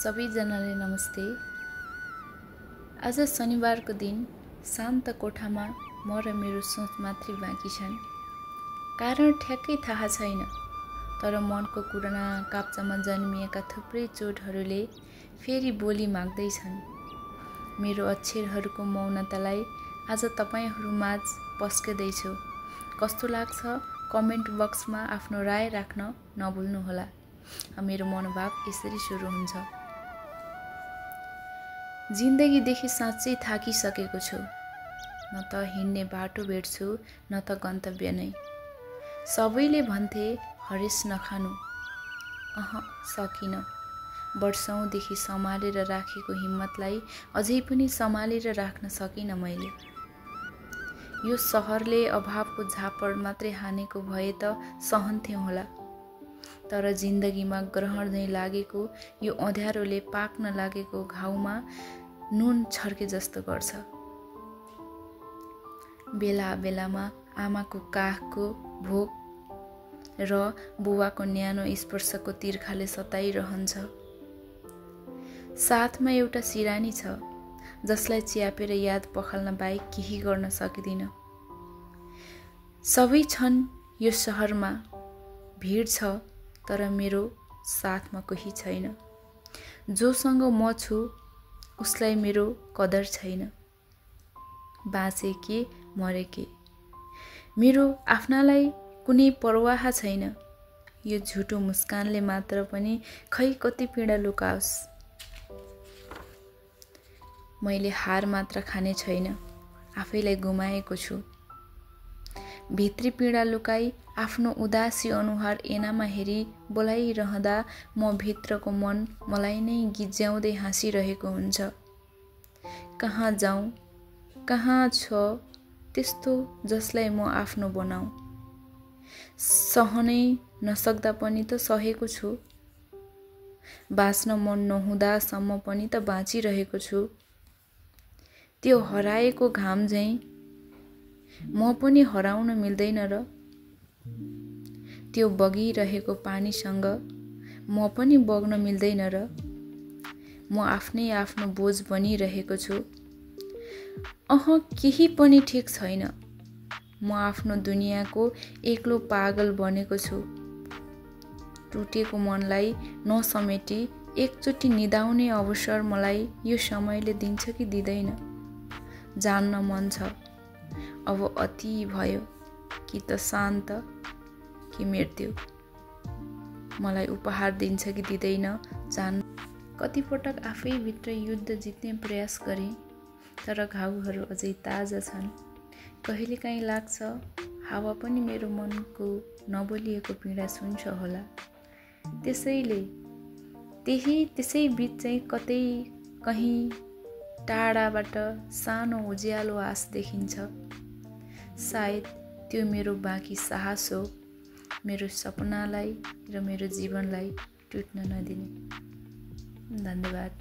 सबैजनालाई नमस्ते। आज शनिबारको दिन शान्त कोठामा म र मेरो सोच मात्रै बाँकी छन्। कारण ठ्याक्कै थाहा छैन, तर मनको कुराना काप्चामा जन्मिएका थुप्रै चोटहरूले फेरि बोली माग्दैछन्। मेरो अक्षरहरूको मौनतालाई आज तपाईहरुमाझ पस्कदैछु। कस्तो लाग्छ कमेन्ट बक्समा आफ्नो राय राख्न नभुल्नुहोला। मेरो मनोभाव यसरी सुरु हुन्छ। जिन्दगीदेखि साँच्चै थाकिसकेको छु। न त हिँड्ने बाटो भेट्छु न त गन्तव्य नै। सबैले भन्थे हरेस नखानु। सकिन। वर्षौंदेखि सम्हालेर राखेको हिम्मतलाई अझै पनि सम्हालेर राख्न सकिन मैले। यो सहरले अभावको झापड मात्रै हानेको भए त सहन्थे होला। तर जिन्दगीमा ग्रहण नै लागेको यो अँध्यारोले पाक्न लागेको घाउमा नुन छर्के जस्तो गर्छ। बेला बेलामा आमाको काखको भोक र बुवाको न्यानो स्पर्शको तिर्खाले सताइरहन्छ। साथमा एउटा सिरानी छ जसलाई च्यापेर याद पखाल्न बाहेक केही गर्न सकिदिन। सबै छन् यो सहरमा, भिड छ तर मेरो साथमा कोही छैन। जोसँग म छु उसलाई मेरो कदर छैन। बाँचे के मरे के, मेरो आफ्नालाई कुनै परवाह छैन। यो झुटो मुस्कानले मात्र पनि खै कति पीडा लुकाओस्। मैले हार मात्र खाने छैन, आफैलाई गुमाएको छु। भित्री पीडा लुकाई आफ्नो उदासी अनुहार ऐनामा हेरी बोलाइरहँदा म भित्रको मन मलाई नै गिज्याउँदै हाँसिरहेको हुन्छ। कहाँ जाउँ, कहाँ छ त्यस्तो जसलाई म आफ्नो बनाऊ। सहनै नसक्दा पनि त सहेको छु। बाँच्न मन नहुँदासम्म पनि त बाँचिरहेको छु। त्यो हराएको घाम झैं म पनि हराउन मिल्दैन र। त्यो बगिरहेको पानीसँग म पनि बग्न मिल्दैन र। म आफ्नै आफ्नो बोझ बनिरहेको छु। केही पनि ठिक छैन। म आफ्नो दुनियाँको एक्लो पागल बनेको छु। टुटेको मनलाई नसमेटी एकचोटि निदाउने अवसर मलाई यो समयले दिन्छ कि दिँदैन जान्न मन छ। अब अति भयो कि त शान्त कि मृत्यु मलाई उपहार दिन्छ कि दिँदैन जान्न। कतिपटक आफै भित्र युद्ध जित्ने प्रयास गरे तर घाउहरू अझै ताजा छन्। कहिलेकाहीँ लाग्छ हावा पनि मेरो मनको नबोलिएको पीडा सुन्छ होला। त्यसै बीच चाहिँ कतै कहीँ टाढाबाट सानो उज्यालो आस देखिन्छ। सायद त्यो मेरो बाँकी साहस हो, मेरो सपनालाई र मेरो जीवनलाई टुट्न नदिने। धन्यवाद।